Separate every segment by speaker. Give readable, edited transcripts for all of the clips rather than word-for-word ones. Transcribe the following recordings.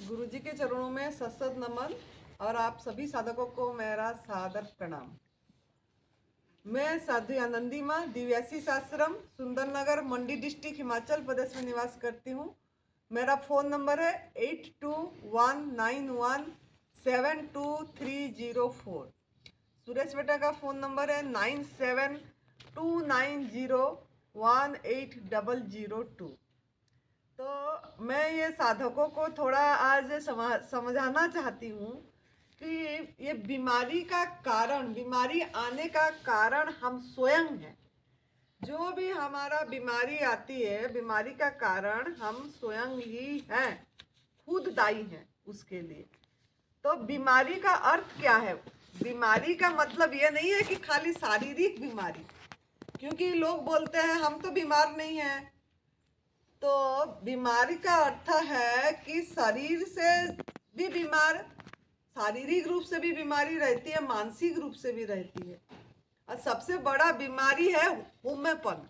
Speaker 1: गुरुजी के चरणों में सत्सत नमन और आप सभी साधकों को मेरा सादर प्रणाम। मैं साध्वी आनंदी माँ दिव्यासी आश्रम सुंदरनगर मंडी डिस्ट्रिक्ट हिमाचल प्रदेश में निवास करती हूँ। मेरा फ़ोन नंबर है 8219172304। सुरेश बेटा का फ़ोन नंबर है 9729018002। तो मैं ये साधकों को थोड़ा आज समझाना चाहती हूँ कि ये बीमारी आने का कारण हम स्वयं हैं। जो भी हमारा बीमारी आती है, बीमारी का कारण हम स्वयं ही हैं, खुद दायी हैं उसके लिए। तो बीमारी का अर्थ क्या है? बीमारी का मतलब ये नहीं है कि खाली शारीरिक बीमारी, क्योंकि लोग बोलते हैं हम तो बीमार नहीं हैं। तो बीमारी का अर्थ है कि शरीर से भी बीमार, शारीरिक रूप से भी बीमारी रहती है, मानसिक रूप से भी रहती है। और सबसे बड़ा बीमारी है होम्यपन।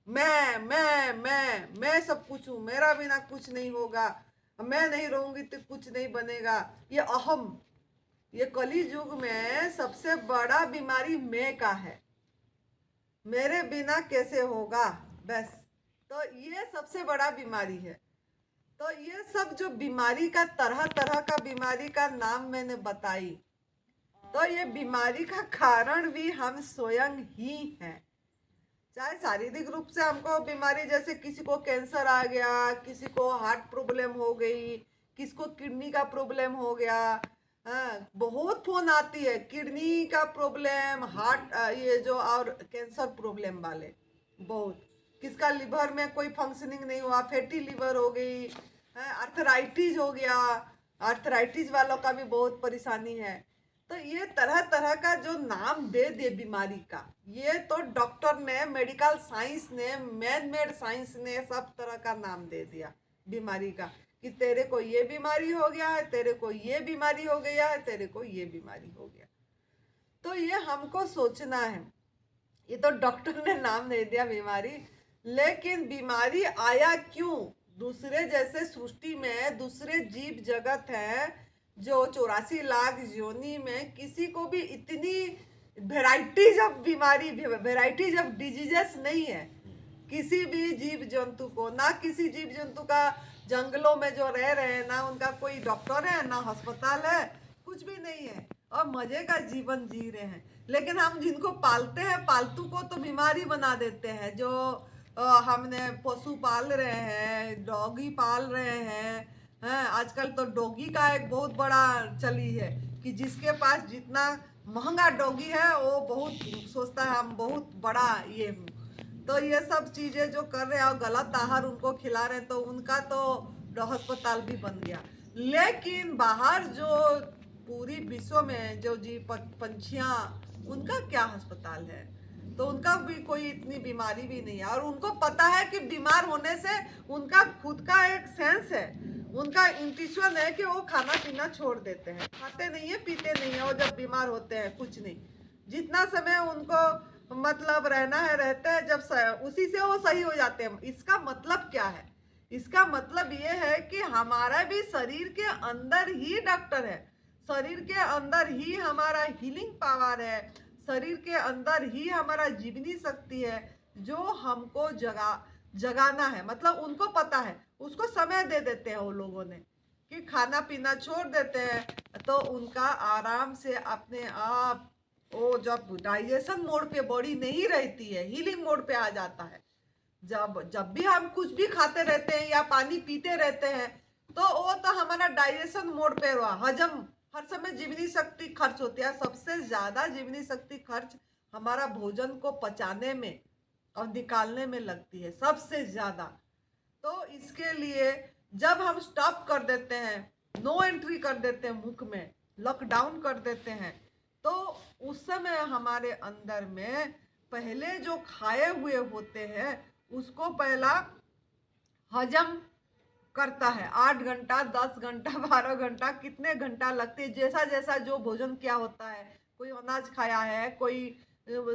Speaker 1: मैं सब कुछ हूँ, मेरा बिना कुछ नहीं होगा, मैं नहीं रहूंगी तो कुछ नहीं बनेगा। ये अहम, ये कली युग में सबसे बड़ा बीमारी मैं का है। मेरे बिना कैसे होगा, बस। तो ये सबसे बड़ा बीमारी है। तो ये सब जो बीमारी का तरह तरह का बीमारी का नाम मैंने बताई, तो ये बीमारी का कारण भी हम स्वयं ही हैं। चाहे शारीरिक रूप से हमको बीमारी, जैसे किसी को कैंसर आ गया, किसी को हार्ट प्रॉब्लम हो गई, किसी को किडनी का प्रॉब्लम हो गया। बहुत फोन आती है किडनी का प्रॉब्लम, हार्ट, ये जो और कैंसर प्रॉब्लम वाले बहुत। किसका लिवर में कोई फंक्शनिंग नहीं हुआ, फैटी लिवर हो गई, आर्थराइटिस हो गया। आर्थराइटिस वालों का भी बहुत परेशानी है। तो ये तरह तरह का जो नाम दे दिए बीमारी का, ये तो डॉक्टर ने, मेडिकल साइंस ने, मैन मेड साइंस ने सब तरह का नाम दे दिया बीमारी का, कि तेरे को ये बीमारी हो गया है, तेरे को ये बीमारी हो गया है, तेरे को ये बीमारी हो गया। तो ये हमको सोचना है। ये तो डॉक्टर ने नाम दे दिया बीमारी, लेकिन बीमारी आया क्यों? दूसरे जैसे सृष्टि में दूसरे जीव जगत है जो 84 लाख योनि में, किसी को भी इतनी वेराइटीज ऑफ बीमारी, वेराइटीज ऑफ डिजीजेस नहीं है किसी भी जीव जंतु को। ना किसी जीव जंतु का जंगलों में जो रह रहे हैं, ना उनका कोई डॉक्टर है, ना अस्पताल है, कुछ भी नहीं है, और मजे का जीवन जी रहे हैं। लेकिन हम जिनको पालते हैं, पालतू को तो बीमारी बना देते हैं। जो हमने पशु पाल रहे हैं, डॉगी पाल रहे हैं, आजकल तो डॉगी का एक बहुत बड़ा चली है कि जिसके पास जितना महंगा डॉगी है वो बहुत सोचता है हम बहुत बड़ा ये हूँ। तो ये सब चीज़ें जो कर रहे हैं और गलत आहार उनको खिला रहे हैं, तो उनका तो अस्पताल भी बन गया। लेकिन बाहर जो पूरी विश्व में जो जीव पंछियाँ, उनका क्या अस्पताल है? तो उनका भी कोई इतनी बीमारी भी नहीं है, और उनको पता है कि बीमार होने से उनका खुद का एक सेंस है, उनका इंट्यूशन है कि वो खाना पीना छोड़ देते हैं, खाते नहीं है, पीते नहीं है, और जब बीमार होते हैं कुछ नहीं, जितना समय उनको मतलब रहना है रहते हैं, जब उसी से वो सही हो जाते हैं। इसका मतलब क्या है? इसका मतलब ये है कि हमारा भी शरीर के अंदर ही डॉक्टर है, शरीर के अंदर ही हमारा हीलिंग पावर है, शरीर के अंदर ही हमारा जीवनी शक्ति है, जो हमको जगाना है। मतलब उनको पता है, उसको समय दे देते हैं वो लोगों ने कि खाना पीना छोड़ देते हैं, तो उनका आराम से अपने आप वो जब डाइजेशन मोड पे बॉडी नहीं रहती है, हीलिंग मोड पे आ जाता है। जब भी हम कुछ भी खाते रहते हैं या पानी पीते रहते हैं, तो वो तो हमारा डाइजेशन मोड पे हुआ, हजम, हर समय जीवनी शक्ति खर्च होती है। सबसे ज्यादा जीवनी शक्ति खर्च हमारा भोजन को पचाने में और निकालने में लगती है, सबसे ज्यादा। तो इसके लिए जब हम स्टॉप कर देते हैं, नो एंट्री कर देते हैं, मुख में लॉकडाउन कर देते हैं, तो उस समय हमारे अंदर में पहले जो खाए हुए होते हैं उसको पहला हजम करता है। 8 घंटा, 10 घंटा, 12 घंटा, कितने घंटा लगते हैं, जैसा जैसा जो भोजन क्या होता है। कोई अनाज खाया है, कोई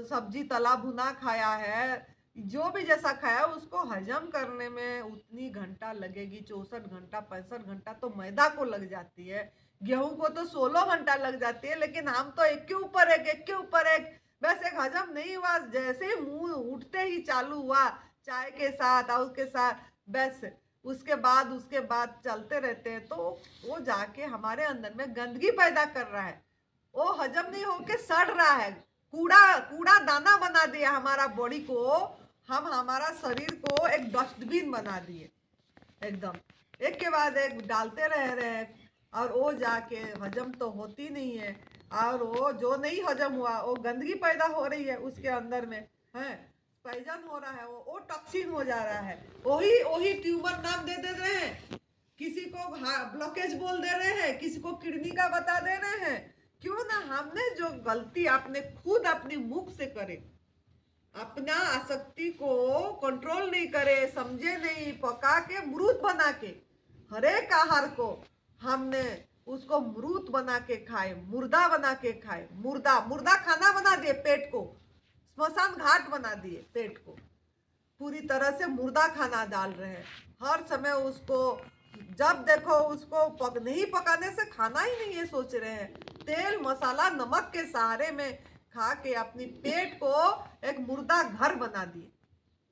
Speaker 1: सब्जी तला भुना खाया है, जो भी जैसा खाया उसको हजम करने में उतनी घंटा लगेगी, 64 घंटा 65 घंटा तो मैदा को लग जाती है, गेहूं को तो 16 घंटा लग जाती है, लेकिन हम तो एक के ऊपर एक के ऊपर एक, बस एक हजम नहीं हुआ, जैसे ही मुंह उठते ही चालू हुआ चाय के साथ और उसके साथ, बस उसके बाद चलते रहते हैं, तो वो जाके हमारे अंदर में गंदगी पैदा कर रहा है, वो हजम नहीं होके सड़ रहा है, कूड़ा कूड़ा दाना बना दिया हमारा बॉडी को, हम हमारा शरीर को एक डस्टबिन बना दिए एकदम, एक के बाद एक डालते रह रहे हैं, और वो जाके हजम तो होती नहीं है, और वो जो नहीं हजम हुआ वो गंदगी पैदा हो रही है उसके अंदर में है, पॉइजन हो रहा है, वो टॉक्सिन हो जा रहा है, वही वही ट्यूमर नाम दे रहे हैं, किसी को ब्लॉकेज बोल दे रहे हैं, किसी को किडनी का बता दे रहे हैं। क्यों ना हमने जो गलती आपने खुद अपनी मुख से करे, अपना आसक्ति को कंट्रोल नहीं करे, समझे नहीं, पका के मृत बना के, हर एक आहार को हमने उसको मृत बना के खाए, मुर्दा बना के खाए, मुर्दा मुर्दा खाना बना दिए, पेट को स्मशान घाट बना दिए, पेट को पूरी तरह से मुर्दा खाना डाल रहे हैं, हर समय उसको जब देखो उसको नहीं पकाने से खाना ही नहीं है सोच रहे हैं, तेल मसाला नमक के सहारे में खा के अपनी पेट को एक मुर्दा घर बना दिए,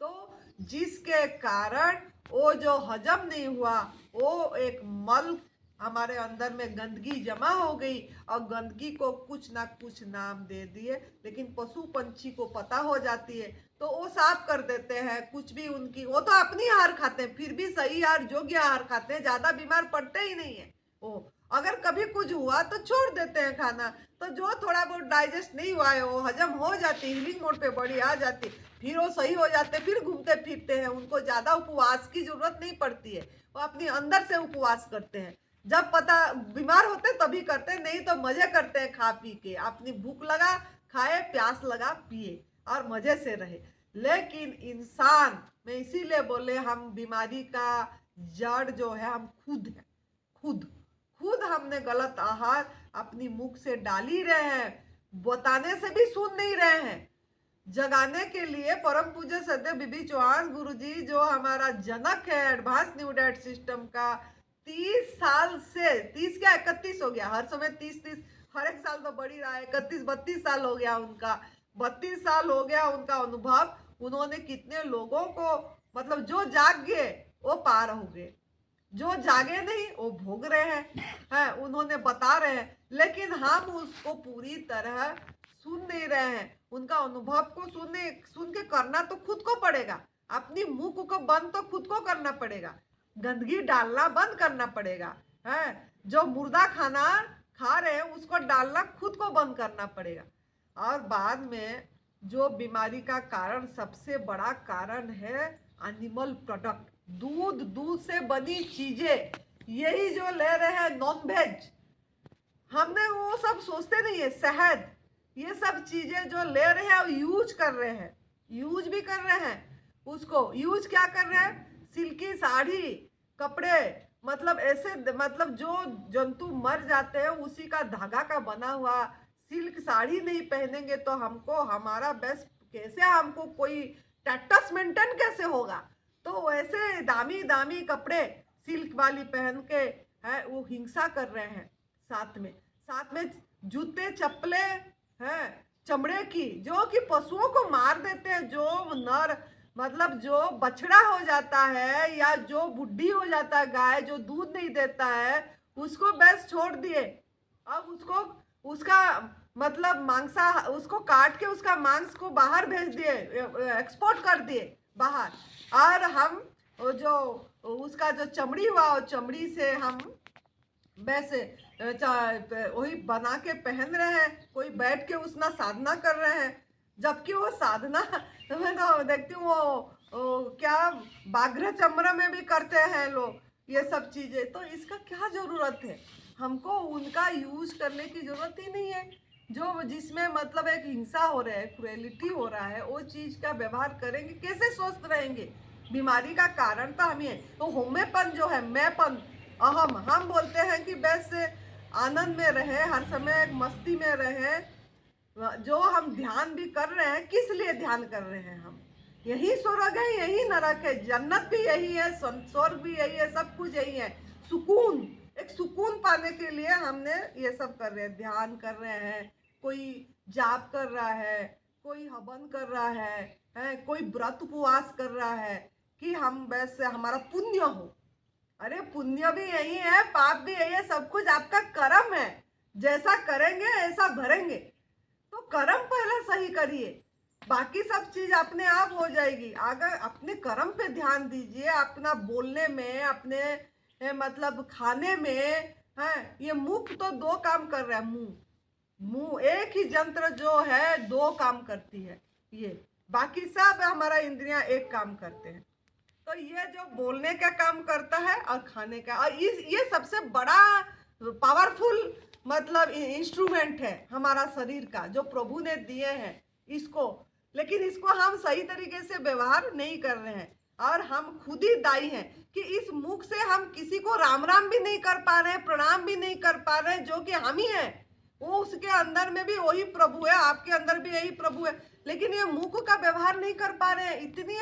Speaker 1: तो जिसके कारण वो जो हजम नहीं हुआ, वो एक मल हमारे अंदर में गंदगी जमा हो गई, और गंदगी को कुछ ना कुछ नाम दे दिए, लेकिन पशु पंछी को पता हो जाती है तो वो साफ कर देते हैं, कुछ भी उनकी, वो तो अपनी आहार खाते हैं, फिर भी सही आहार योग्य आहार खाते हैं, ज्यादा बीमार पड़ते ही नहीं है वो, अगर कभी कुछ हुआ तो छोड़ देते हैं खाना, तो जो थोड़ा बहुत डाइजेस्ट नहीं हुआ है वो हजम हो जाती, हीलिंग मोड पे बॉडी आ जाती, फिर वो सही हो जाते, फिर घूमते फिरते हैं, उनको ज्यादा उपवास की जरूरत नहीं पड़ती है, वो अपनी अंदर से उपवास करते हैं, जब पता बीमार होते तभी करते, नहीं तो मजे करते हैं खा पी के, अपनी भूख लगा खाए, प्यास लगा पिए और मजे से रहे। लेकिन इंसान में इसीलिए बोले हम बीमारी का जड़ जो है हम खुद है, खुद खुद हमने गलत आहार अपनी मुख से डाल ही रहे हैं, बताने से भी सुन नहीं रहे हैं। जगाने के लिए परम पूज्य सदैव बीबी चौहान गुरुजी जो हमारा जनक है एडवांस न्यू डाइट सिस्टम का, 30 साल से 30 क्या 31 हो गया, हर समय 30 हर एक साल तो बढ़ ही रहा है, 31-32 साल हो गया उनका, 32 साल हो गया उनका अनुभव, उन्होंने कितने लोगों को मतलब जो जाग गए वो पार हो गए, जो जागे नहीं वो भोग रहे हैं, उन्होंने बता रहे हैं, लेकिन हम उसको पूरी तरह सुन नहीं रहे हैं, उनका अनुभव को सुन के करना तो खुद को पड़ेगा, अपनी मुंह को बंद तो खुद को करना पड़ेगा, गंदगी डालना बंद करना पड़ेगा, है जो मुर्दा खाना खा रहे हैं उसको डालना खुद को बंद करना पड़ेगा। और बाद में जो बीमारी का कारण सबसे बड़ा कारण है एनिमल प्रोडक्ट, दूध से बनी चीजें, यही जो ले रहे हैं नॉन वेज, हमने वो सब सोचते नहीं है, शहद ये सब चीजें जो ले रहे हैं और यूज कर रहे हैं, यूज भी कर रहे हैं, उसको यूज क्या कर रहे हैं, सिल्की साड़ी कपड़े, मतलब ऐसे मतलब जो जंतु मर जाते हैं उसी का धागा का बना हुआ सिल्क साड़ी नहीं पहनेंगे तो हमको हमारा बेस्ट कैसे, हमको कोई स्टेटस मेंटेन कैसे होगा, तो वैसे दामी दामी कपड़े सिल्क वाली पहन के है वो हिंसा कर रहे हैं, साथ में जूते चप्पले हैं चमड़े की जो कि पशुओं को मार देते हैं, जो नर मतलब जो बछड़ा हो जाता है या जो बुढ़ी हो जाता है गाय जो दूध नहीं देता है उसको बस छोड़ दिए, अब उसको उसका मतलब मांसा उसको काट के उसका मांस को बाहर भेज दिए, एक्सपोर्ट कर दिए बाहर, और हम जो उसका जो चमड़ी हुआ वो चमड़ी से हम वैसे वही बना के पहन रहे हैं, कोई बैठ के उसना साधना कर रहे हैं, जबकि वो साधना मैं तो देखती हूँ वो क्या बाघ्र चम्र में भी करते हैं लोग ये सब चीजें, तो इसका क्या जरूरत है, हमको उनका यूज करने की जरूरत ही नहीं है, जो जिसमें मतलब एक हिंसा हो रहा है, क्रुएलिटी हो रहा है, वो चीज का व्यवहार करेंगे कैसे स्वस्थ रहेंगे, बीमारी का कारण तो हम ही है। तो होमेपन जो है मैंपन अहम, हम बोलते हैं कि बस आनंद में रहे, हर समय एक मस्ती में रहे, जो हम ध्यान भी कर रहे हैं किस लिए ध्यान कर रहे हैं, हम यही स्वर्ग है, यही नरक है, जन्नत भी यही है, स्वर्ग भी यही है, सब कुछ यही है। सुकून, एक सुकून पाने के लिए हमने ये सब कर रहे हैं, ध्यान कर रहे हैं, कोई जाप कर रहा है, कोई हवन कर रहा है, कोई व्रत उपवास कर रहा है कि हम वैसे हमारा पुण्य हो। अरे पुण्य भी यही है, पाप भी यही है, सब कुछ आपका कर्म है। जैसा करेंगे ऐसा भरेंगे। तो कर्म पहले सही करिए, बाकी सब चीज अपने आप हो जाएगी। अगर अपने कर्म पे ध्यान दीजिए, अपना बोलने में, अपने मतलब खाने में है। ये मुख तो दो काम कर रहा है, मुंह मुंह एक ही यंत्र जो है दो काम करती है ये, बाकी सब हमारा इंद्रियां एक काम करते हैं। तो ये जो बोलने का काम करता है और खाने का, और ये सबसे बड़ा पावरफुल मतलब इंस्ट्रूमेंट है हमारा शरीर का, जो प्रभु ने दिए हैं इसको। लेकिन इसको हम सही तरीके से व्यवहार नहीं कर रहे हैं, और हम खुद ही दायी हैं कि इस मुख से हम किसी को राम राम भी नहीं कर पा रहे हैं, प्रणाम भी नहीं कर पा रहे हैं, जो कि हम ही हैं। वो उसके अंदर में भी वही प्रभु है, आपके अंदर भी यही प्रभु है, लेकिन ये मुख का व्यवहार नहीं कर पा रहे हैं। इतनी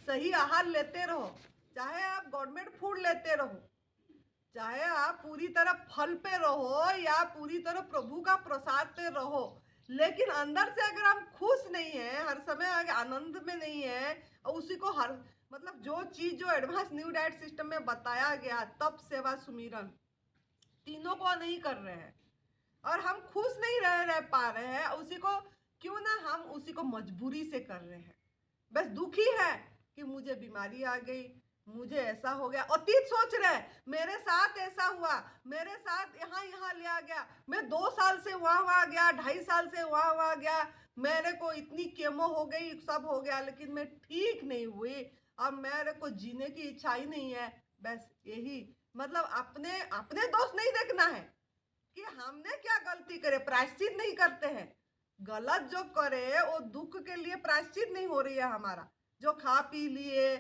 Speaker 1: सही आहार लेते रहो, चाहे आप गवर्नमेंट फूड लेते रहो, चाहे आप पूरी तरह फल पे रहो या पूरी तरह प्रभु का प्रसाद पे रहो, लेकिन अंदर से अगर हम खुश नहीं है, हर समय आनंद में नहीं है, और उसी को हर मतलब जो चीज जो एडवांस न्यू डाइट सिस्टम में बताया गया, तप सेवा सुमिरन, तीनों को नहीं कर रहे हैं, और हम खुश नहीं रह पा रहे हैं उसी को, क्यों ना हम उसी को मजबूरी से कर रहे हैं। बस दुखी है कि मुझे बीमारी आ गई, मुझे ऐसा हो गया, अतीत सोच रहे हैं मेरे साथ ऐसा हुआ, मेरे साथ यहाँ यहाँ लिया गया, मैं 2 साल से वहाँ गया, 2.5 साल से वहाँ गया, मेरे को इतनी केमो हो गई, सब हो गया, लेकिन मैं ठीक नहीं हुई, अब मेरे को जीने की इच्छा ही नहीं है। बस यही मतलब अपने अपने दोष नहीं देखना है कि हमने क्या गलती करे, प्रायश्चित नहीं करते हैं। गलत जो करे वो दुख के लिए प्रायश्चित नहीं हो रही है हमारा। जो खा पी लिए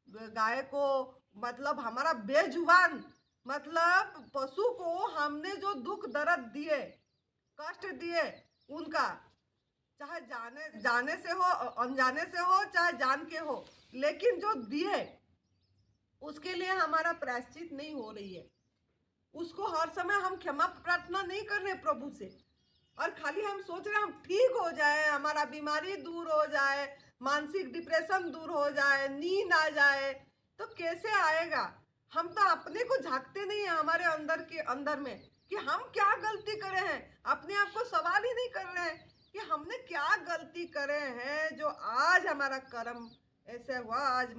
Speaker 1: गाय को, मतलब हमारा बेजुबान, मतलब पशु को हमने जो दुख दर्द दिए, कष्ट दिए उनका, चाहे जाने जाने से हो, अनजाने से हो, चाहे जान के हो, लेकिन जो दिए उसके लिए हमारा प्रायश्चित नहीं हो रही है। उसको हर समय हम क्षमा प्रार्थना नहीं कर रहे प्रभु से, और खाली हम सोच रहे हैं हम ठीक हो जाए, हमारा बीमारी दूर हो जाए, मानसिक डिप्रेशन दूर हो जाए, नींद आ जाए। तो कैसे आएगा? हम तो अपने को झांकते नहीं है, हमारे अंदर के अंदर में कि हम क्या गलती करे हैं। अपने आप को सवाल ही नहीं कर रहे हैं कि हमने क्या गलती करे हैं जो आज हमारा कर्म ऐसे हुआ। आज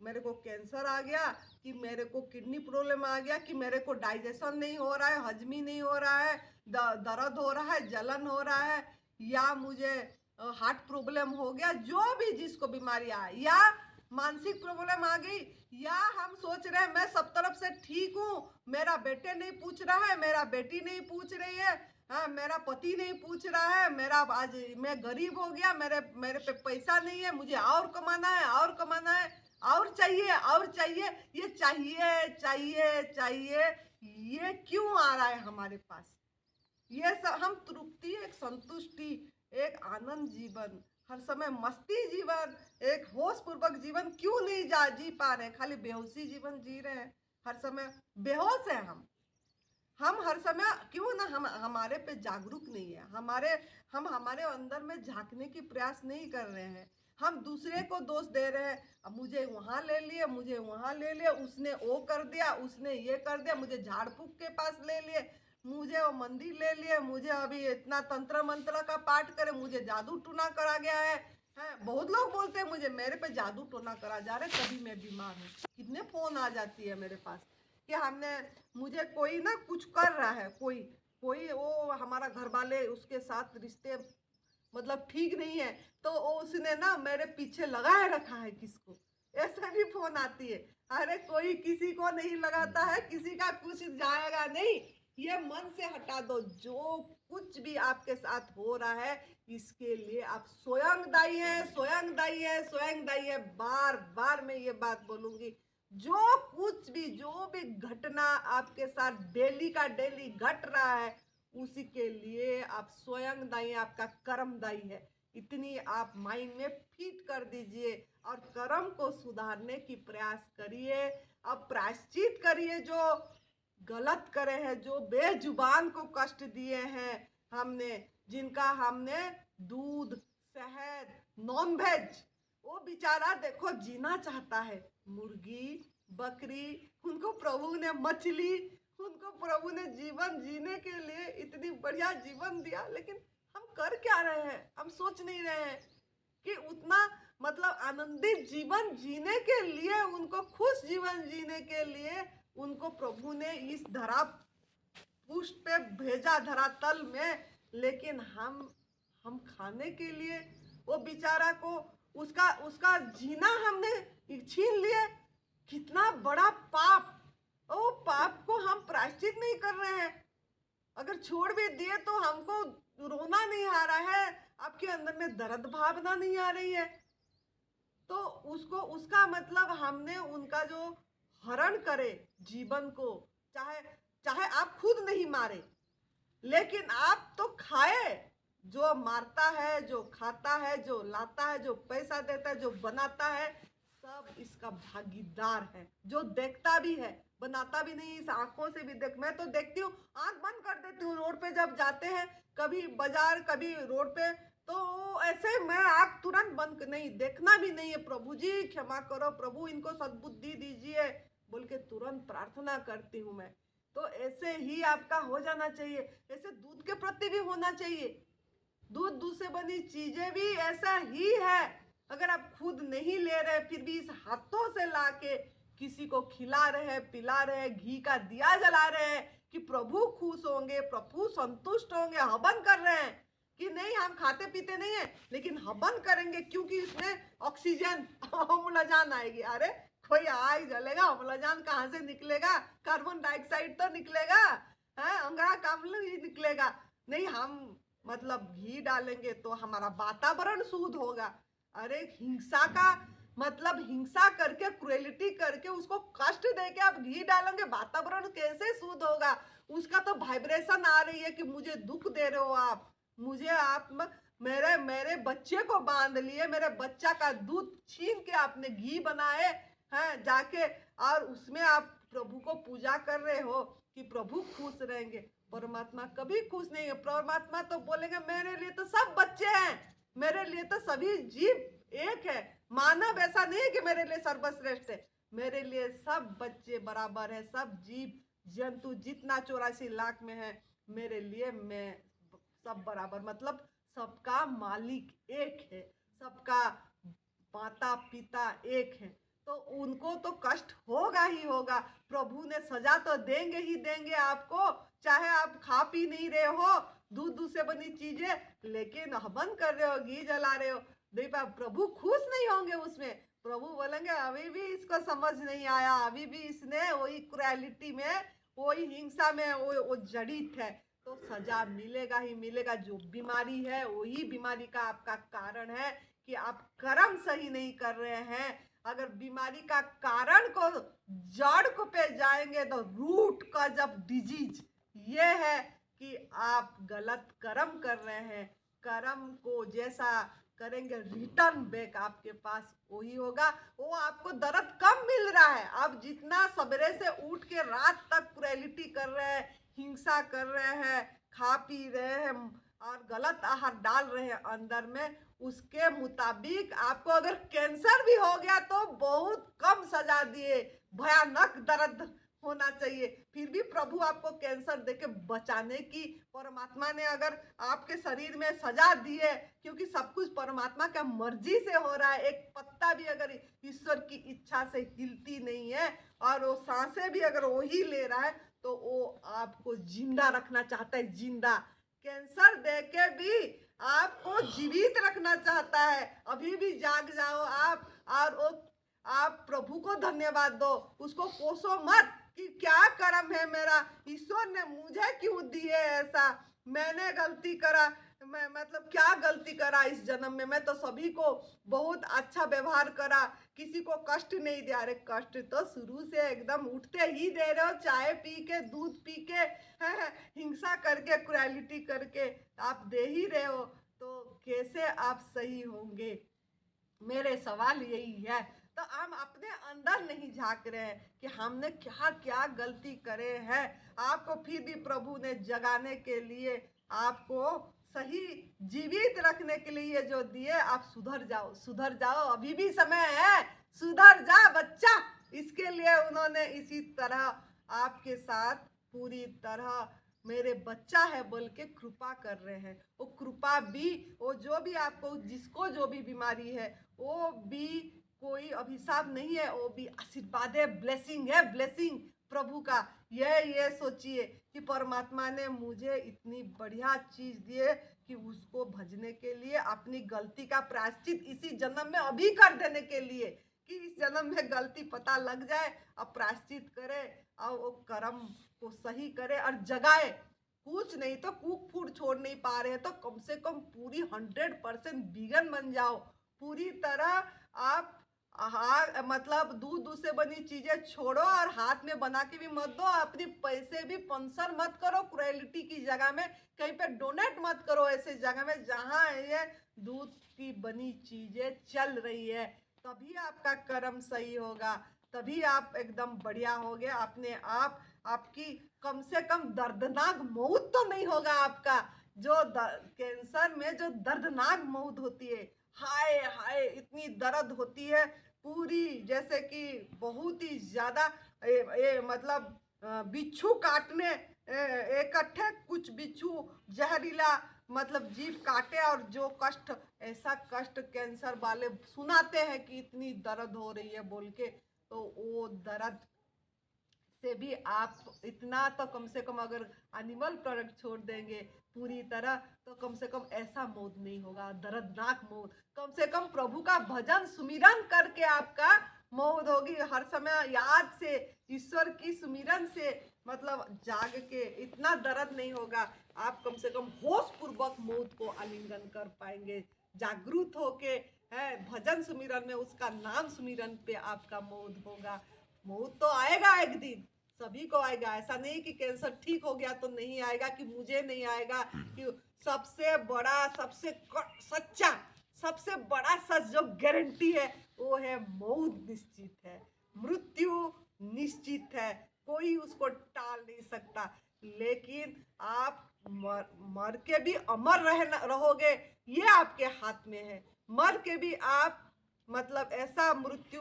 Speaker 1: मेरे को कैंसर आ गया, कि मेरे को किडनी प्रॉब्लम आ गया, कि मेरे को डाइजेशन नहीं हो रहा है, हजमी नहीं हो रहा है, दर्द हो रहा है, जलन हो रहा है, या मुझे हार्ट प्रॉब्लम हो गया, जो भी जिसको बीमारी आए, या मानसिक प्रॉब्लम आ गई, या हम सोच रहे हैं मैं सब तरफ से ठीक हूँ, मेरा बेटे नहीं पूछ रहा है, मेरा बेटी नहीं पूछ रही है, हाँ मेरा पति नहीं पूछ रहा है, मेरा आज मैं गरीब हो गया, मेरे मेरे पे पैसा नहीं है, मुझे और कमाना है, और कमाना है, और चाहिए, और चाहिए, ये चाहिए चाहिए चाहिए, ये क्यों आ रहा है हमारे पास? ये सब हम तृप्ति, एक संतुष्टि, एक आनंद जीवन, हर समय मस्ती जीवन, एक होश पूर्वक जीवन क्यों नहीं जी पा रहे? खाली बेहोशी जीवन जी रहे हैं, हर समय बेहोश है हम हर समय क्यों ना हम हमारे पे जागरूक नहीं है, हम हमारे अंदर में झांकने की प्रयास नहीं कर रहे हैं। हम दूसरे को दोष दे रहे हैं, अब मुझे वहां ले लिए, मुझे वहां ले लिए, उसने वो कर दिया, उसने ये कर दिया, मुझे झाड़ फूक के पास ले लिए, मुझे वो मंदिर ले लिए, मुझे अभी इतना तंत्र मंत्र का पाठ करे, मुझे जादू टूना करा गया है। बहुत लोग बोलते हैं मुझे मेरे पे जादू टोना करा जा रहा है, तभी मैं बीमार हूँ। कितने फोन आ जाती है मेरे पास कि हमने मुझे कोई ना कुछ कर रहा है, कोई कोई वो हमारा घर वाले उसके साथ रिश्ते मतलब ठीक नहीं है, तो उसने ना मेरे पीछे लगाए रखा है किसको, ऐसा भी फोन आती है। अरे कोई किसी को नहीं लगाता है, किसी का कुछ जाएगा नहीं, ये मन से हटा दो। जो कुछ भी आपके साथ हो रहा है इसके लिए आप स्वयं दायी है, स्वयं दायी है, स्वयं दायी है। बार बार मैं ये बात बोलूंगी, जो कुछ भी जो भी घटना आपके साथ डेली का डेली घट रहा है, उसी के लिए आप स्वयं दायी, आपका कर्म दायी है। इतनी आप माइंड में फिट कर दीजिए और कर्म को सुधारने की प्रयास करिए। अब प्रायश्चित करिए जो गलत करे हैं, जो बेजुबान को कष्ट दिए हैं हमने, जिनका हमने दूध, शहद, नॉन वेज, वो बेचारा देखो जीना चाहता है, मुर्गी, बकरी, उनको प्रभु ने मछली, उनको प्रभु ने जीवन जीने के लिए इतनी बढ़िया जीवन दिया, लेकिन हम कर क्या रहे हैं? हम सोच नहीं रहे हैं कि उतना मतलब आनंदित जीवन जीने के लिए, उनको खुश जीवन जीने के लिए उनको प्रभु ने इस धरा पुष्ट पे भेजा, धरातल में, लेकिन हम खाने के लिए वो बेचारा को उसका उसका जीना हमने छीन लिए। कितना बड़ा पाप! वो पाप को हम प्रायश्चित नहीं कर रहे हैं। अगर छोड़ भी दिए तो हमको रोना नहीं आ रहा है, आपके अंदर में दर्द भावना नहीं आ रही है, तो उसको उसका मतलब हमने उनका जो हरण करे जीवन को, चाहे चाहे आप खुद नहीं मारे, लेकिन आप तो खाए। जो मारता है, जो खाता है, जो लाता है, जो पैसा देता है, जो बनाता है, सब इसका भागीदार है। जो देखता भी है, बनाता भी नहीं, इस आंखों से भी देख, मैं तो देखती हूँ, आंख बंद कर देती हूँ रोड पे जब जाते हैं, कभी बाजार, कभी रोड पे, तो ऐसे मैं आंख तुरंत बंद नहीं, देखना भी नहीं है। प्रभु जी क्षमा करो, प्रभु इनको सद्बुद्धि दीजिए बोल के तुरंत प्रार्थना करती हूँ मैं। तो ऐसे ही आपका हो जाना चाहिए। ऐसे दूध के प्रति भी होना चाहिए। दूध से बनी चीजें भी ऐसा ही है। अगर आप खुद नहीं ले रहे, फिर भी इस हाथों से लाके किसी को खिला रहे हैं, पिला रहे हैं, घी का दिया जला रहे हैं कि प्रभु खुश होंगे, प्रभु संतुष्ट होंगे, हवन कर रहे हैं कि नहीं हम खाते पीते नहीं है, लेकिन हवन करेंगे क्योंकि इसमें ऑक्सीजन, अम्लजान आएगी। अरे कोई आग जलेगा, अम्लजान कहाँ से निकलेगा? कार्बन डाइऑक्साइड तो निकलेगा, है अंगारक अम्ल ही निकलेगा। नहीं, हम मतलब घी डालेंगे तो हमारा वातावरण शुद्ध होगा। अरे हिंसा का मतलब हिंसा करके, क्रुएलिटी करके, उसको कष्ट देके आप घी डालोगे, वातावरण कैसे शुद्ध होगा? उसका तो वाइब्रेशन आ रही है कि मुझे दुख दे रहे हो आप, मुझे आप मेरे मेरे बच्चे को बांध लिए, मेरे बच्चा का दूध छीन के आपने घी बनाए हैं जाके, और उसमें आप प्रभु को पूजा कर रहे हो कि प्रभु खुश रहेंगे। परमात्मा कभी खुश नहीं है। परमात्मा तो बोलेंगे मेरे लिए तो सब बच्चे हैं, मेरे लिए तो सभी जीव एक है। मानव ऐसा नहीं है कि मेरे लिए सर्वश्रेष्ठ है, मेरे लिए सब बच्चे बराबर है, सब जीव जंतु जितना 84 लाख में है, मेरे लिए मैं सब बराबर, मतलब सबका मालिक एक है, सबका माता पिता एक है। तो उनको तो कष्ट होगा ही होगा। प्रभु ने सजा तो देंगे ही देंगे आपको, चाहे आप खा पी नहीं रहे हो दूध से बनी चीजें, लेकिन हवन कर रहे हो, घी जला रहे हो, देखा प्रभु खुश नहीं होंगे उसमें। प्रभु बोलेंगे अभी भी इसको समझ नहीं आया, अभी भी इसने वही क्रुएलिटी में, वही हिंसा में वो जड़ित है। तो सजा मिलेगा ही मिलेगा। जो बीमारी है वही बीमारी का आपका कारण है कि आप कर्म सही नहीं कर रहे हैं। अगर बीमारी का कारण को जड़ को पे जाएंगे तो रूट का जब डिजीज ये है कि आप गलत कर्म कर रहे हैं। कर्म को जैसा करेंगे रिटर्न बैक आपके पास वही होगा। वो आपको दर्द कम मिल रहा है, आप जितना सवेरे से उठ के रात तक क्रुएलिटी कर रहे हैं, हिंसा कर रहे हैं, खा पी रहे हैं और गलत आहार डाल रहे हैं अंदर में, उसके मुताबिक आपको अगर कैंसर भी हो गया तो बहुत कम सजा दिए, भयानक दर्द होना चाहिए, फिर भी प्रभु आपको कैंसर देके बचाने की, परमात्मा ने अगर आपके शरीर में सजा दी है, क्योंकि सब कुछ परमात्मा का मर्जी से हो रहा है। एक पत्ता भी अगर ईश्वर की इच्छा से हिलती नहीं है और वो सांसें भी अगर वो ही ले रहा है तो वो आपको जिंदा रखना चाहता है, जिंदा। कैंसर देके भी आपको जीवित रखना चाहता है। अभी भी जाग जाओ आप, और वो आप प्रभु को धन्यवाद दो, उसको कोसो मत कि क्या कर्म है मेरा, ईश्वर ने मुझे क्यों दिए ऐसा, मैंने गलती करा, मैं मतलब क्या गलती करा इस जन्म में, मैं तो सभी को बहुत अच्छा व्यवहार करा, किसी को कष्ट नहीं दिया। अरे कष्ट तो शुरू से एकदम उठते ही दे रहे हो, चाय पी के, दूध पी के, है हिंसा करके, क्रुएलिटी करके आप दे ही रहे हो। तो कैसे आप सही होंगे? मेरे सवाल यही है। तो हम अपने अंदर नहीं झांक रहे हैं कि हमने क्या क्या गलती करे हैं। आपको फिर भी प्रभु ने जगाने के लिए, आपको सही जीवित रखने के लिए जो दिए, आप सुधर जाओ, सुधर जाओ, अभी भी समय है, सुधर जा बच्चा। इसके लिए उन्होंने इसी तरह आपके साथ पूरी तरह मेरे बच्चा है बोल के कृपा कर रहे हैं। वो कृपा भी, वो जो भी आपको, जिसको जो भी बीमारी है, वो भी कोई अभिशाप नहीं है, वो भी आशीर्वाद है, ब्लेसिंग है, ब्लेसिंग प्रभु का। ये सोचिए कि परमात्मा ने मुझे इतनी बढ़िया चीज दी है कि उसको भजने के लिए, अपनी गलती का प्रायश्चित इसी जन्म में अभी कर देने के लिए, कि इस जन्म में गलती पता लग जाए, अब प्रायश्चित करे और वो कर्म को सही करे और जगाए। कुछ नहीं तो कुक फूड छोड़ नहीं पा रहे हैं तो कम से कम पूरी 100% वीगन बन जाओ। पूरी तरह आप मतलब दूध से बनी चीजें छोड़ो और हाथ में बना के भी मत दो। अपने पैसे भी स्पॉन्सर मत करो क्रुएलिटी की जगह में, कहीं पे डोनेट मत करो ऐसे जगह में जहां ये दूध की बनी चीजें चल रही है। तभी आपका कर्म सही होगा, तभी आप एकदम बढ़िया होगे अपने आप। आपकी कम से कम दर्दनाक मौत तो नहीं होगा आपका। जो कैंसर में जो दर्दनाक मौत होती है, हाय हाय इतनी दर्द होती है पूरी, जैसे कि बहुत ही ज्यादा मतलब बिच्छू काटने इकट्ठे कुछ बिच्छू जहरीला मतलब जीभ काटे और जो कष्ट, ऐसा कष्ट कैंसर वाले सुनाते हैं कि इतनी दर्द हो रही है बोल के। तो वो दर्द से भी आप इतना तो कम से कम अगर एनिमल प्रोडक्ट छोड़ देंगे पूरी तरह, तो कम से कम ऐसा मौत नहीं होगा, दर्दनाक मौत। कम से कम प्रभु का भजन सुमिरन करके आपका मौत होगी हर समय, याद से, ईश्वर की सुमिरन से, मतलब जाग के इतना दर्द नहीं होगा। आप कम से कम होश पूर्वक मौत को आलिंगन कर पाएंगे, जागरूक होके है भजन सुमिरन में, उसका नाम सुमिरन पे आपका मौत होगा। मौत तो आएगा एक दिन, सभी को आएगा। ऐसा नहीं कि कैंसर ठीक हो गया तो नहीं आएगा, कि मुझे नहीं आएगा। कि सबसे बड़ा, सबसे सच्चा, सबसे बड़ा सच जो गारंटी है वो है मौत निश्चित है, मृत्यु निश्चित है, कोई उसको टाल नहीं सकता। लेकिन आप मर के भी अमर रहोगे, ये आपके हाथ में है। मर के भी आप मतलब ऐसा मृत्यु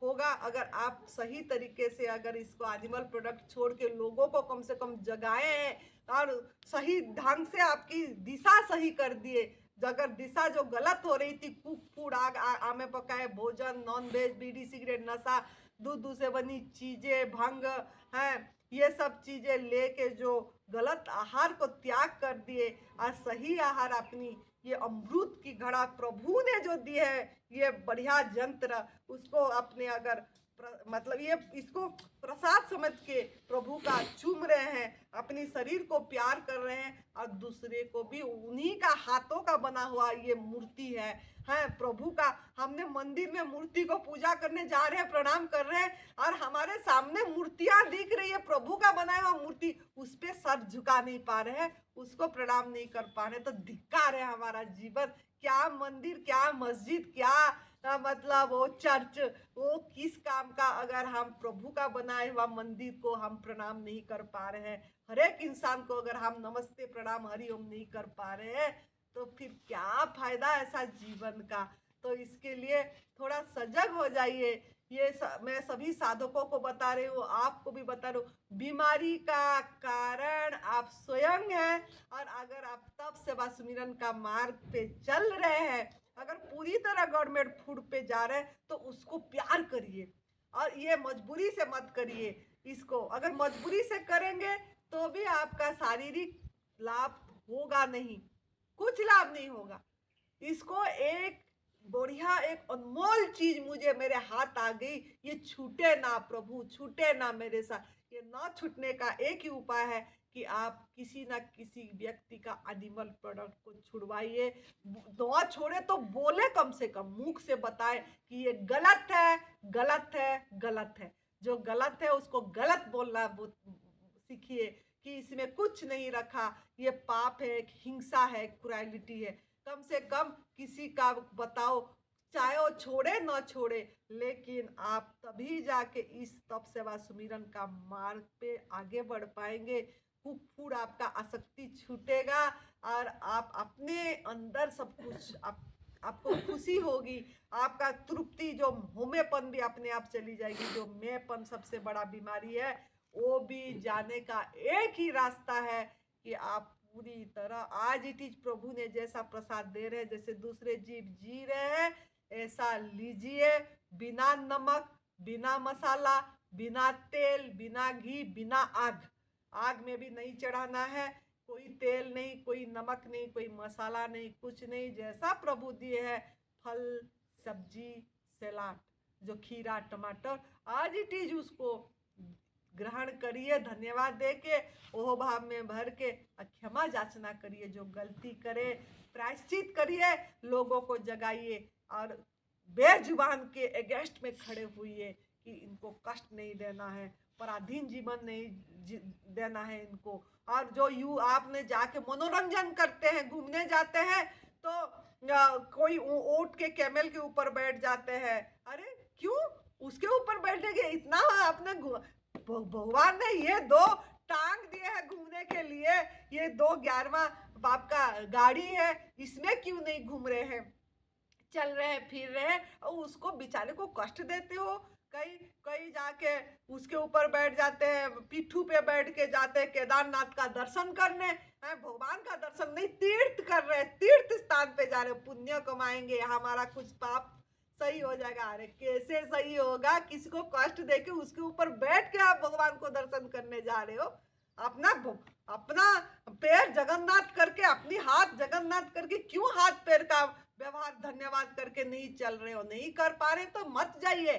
Speaker 1: होगा अगर आप सही तरीके से, अगर इसको एनिमल प्रोडक्ट छोड़ के लोगों को कम से कम जगाए हैं और सही ढंग से आपकी दिशा सही कर दिए। अगर दिशा जो गलत हो रही थी, कुक फूड, आमे पकाए भोजन, नॉन वेज, बीड़ी सिगरेट, नशा, दूध से बनी चीजें, भंग है, ये सब चीजें लेके जो गलत आहार को त्याग कर दिए और सही आहार अपनी ये अमृत की घड़ा प्रभु ने जो दी है, ये बढ़िया यंत्र, उसको अपने अगर मतलब ये इसको प्रसाद समझ के प्रभु का चूम रहे हैं, अपने शरीर को प्यार कर रहे हैं और दूसरे को भी उन्हीं का हाथों का बना हुआ ये मूर्ति है प्रभु का। हमने मंदिर में मूर्ति को पूजा करने जा रहे हैं, प्रणाम कर रहे हैं और हमारे सामने मूर्तियां दिख रही है, प्रभु का बनाया हुआ मूर्ति, उस पर सर झुका नहीं पा रहे हैं, उसको प्रणाम नहीं कर पा रहे, तो धिक्कार है हमारा जीवन। क्या मंदिर, क्या मस्जिद, क्या मतलब वो चर्च, वो किस काम का अगर हम प्रभु का बनाए हुआ मंदिर को हम प्रणाम नहीं कर पा रहे हैं, हर एक इंसान को अगर हम नमस्ते प्रणाम हरिओम नहीं कर पा रहे हैं, तो फिर क्या फायदा ऐसा जीवन का। तो इसके लिए थोड़ा सजग हो जाइए। ये मैं सभी साधकों को बता रही हूँ, आपको भी बता रही हूँ, बीमारी का कारण आप स्वयं हैं। और अगर आप तब सेवा सुमिरन का मार्ग पे चल रहे हैं, अगर पूरी तरह गवर्नमेंट फूड पे जा रहे हैं, तो उसको प्यार करिए और ये मजबूरी से मत करिए। इसको अगर मजबूरी से करेंगे तो भी आपका शारीरिक लाभ होगा नहीं, कुछ लाभ नहीं होगा। इसको एक बढ़िया, एक अनमोल चीज मुझे मेरे हाथ आ गई, ये छूटे ना प्रभु, छूटे ना मेरे साथ। ये ना छूटने का एक ही उपाय है कि आप किसी ना किसी व्यक्ति का एनिमल प्रोडक्ट को छुड़वाइए। ना छोड़े तो बोले, कम से कम मुख से बताए कि ये गलत है, गलत है, गलत है। जो गलत है उसको गलत बोलना सीखिए कि इसमें कुछ नहीं रखा, ये पाप है, हिंसा है, क्रूएलिटी है। कम से कम किसी का बताओ, चाहे वो छोड़े ना छोड़े, लेकिन आप तभी जाके इस तप सेवा सुमिरन का मार्ग पे आगे बढ़ पाएंगे। फूड आपका आसक्ति छूटेगा और आप अपने अंदर सब कुछ आपको खुशी होगी, आपका तृप्ति, जो होमेपन भी अपने आप चली जाएगी। जो मैंपन सबसे बड़ा बीमारी है, वो भी जाने का एक ही रास्ता है कि आप पूरी तरह आज इट इज प्रभु ने जैसा प्रसाद दे रहे हैं, जैसे दूसरे जीव जी रहे हैं, ऐसा लीजिए, बिना नमक, बिना मसाला, बिना तेल, बिना घी, बिना आग। आग में भी नहीं चढ़ाना है, कोई तेल नहीं, कोई नमक नहीं, कोई मसाला नहीं, कुछ नहीं, जैसा प्रभु दिए है, फल, सब्जी, सलाद, जो खीरा, टमाटर, आज इट इज उसको ग्रहण करिए, धन्यवाद दे के, ओह भाव में भर के क्षमा याचना करिए। जो गलती करे प्रायश्चित करिए, लोगों को जगाइए और बेजुबान के अगेंस्ट में खड़े हुए कि इनको कष्ट नहीं देना है, पराधीन जीवन नहीं देना है इनको। और जो यू आपने जाके मनोरंजन करते हैं, घूमने जाते हैं, तो कोई ऊंट के कैमल के ऊपर बैठ जाते हैं। अरे क्यों उसके ऊपर बैठेंगे? इतना आपने भगवान ने ये दो टांग दिए हैं घूमने के लिए, ये 2 11वां बाप का गाड़ी है, इसमें क्यों नहीं घूम रहे हैं, चल रहे हैं, फिर रहे हैं, और उसको बेचारे को कष्ट देते हो। कई कई जाके उसके ऊपर बैठ जाते हैं, पिट्ठू पे बैठ के जाते हैं केदारनाथ का दर्शन करने, भगवान का दर्शन नहीं, तीर्थ कर रहे हैं, तीर्थ स्थान पे जा रहे हैं, पुण्य कमाएंगे, हमारा कुछ पाप सही हो जाएगा। अरे कैसे सही होगा? किसी को कष्ट देके उसके ऊपर बैठ के आप भगवान को दर्शन करने जा रहे हो। अपना अपना पैर जगन्नाथ करके, अपनी हाथ जगन्नाथ करके क्यों हाथ पैर का व्यवहार धन्यवाद करके नहीं चल रहे हो? नहीं कर पा रहे तो मत जाइए।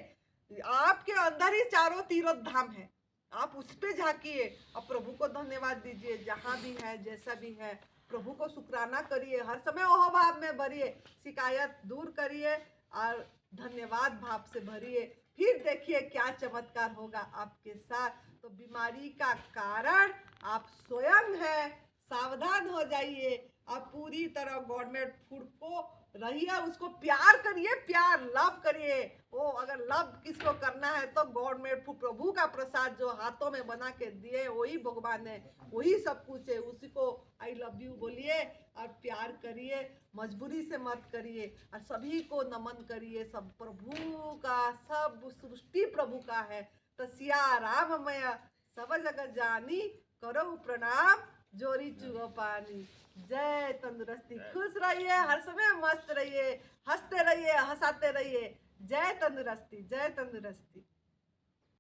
Speaker 1: आपके अंदर ही चारों तीरों धाम है, आप उस पे झांकिए और प्रभु को धन्यवाद दीजिए। जहां भी है, जैसा भी है, प्रभु को शुक्राना करिए, हर समय ओह भाव में भरिए, शिकायत दूर करिए और धन्यवाद भाव से भरिए। फिर देखिए क्या चमत्कार होगा आपके साथ। तो बीमारी का कारण आप स्वयं है, सावधान हो जाइए। आप पूरी तरह गवर्नमेंट फूड को रहिए, उसको प्यार करिए, प्यार लव करिए। वो अगर लव किसको करना है तो गवर्नमेंट फूड, प्रभु का प्रसाद जो हाथों में बना के दिए, वही भगवान है, वही सब कुछ है, उसी को आई लव यू बोलिए और प्यार करिए, मजबूरी से मत करिए। और सभी को नमन करिए, सब प्रभु का, सब सृष्टि प्रभु का है। तो सिया राममय सब जगत जानी, करो प्रणाम जोरी चुगो पानी। जय तंदुरुस्ती, खुश रहिए, हर समय मस्त रहिए, हंसते रहिए, हंसाते रहिए। जय तंदुरुस्ती, जय तंदुरुस्ती।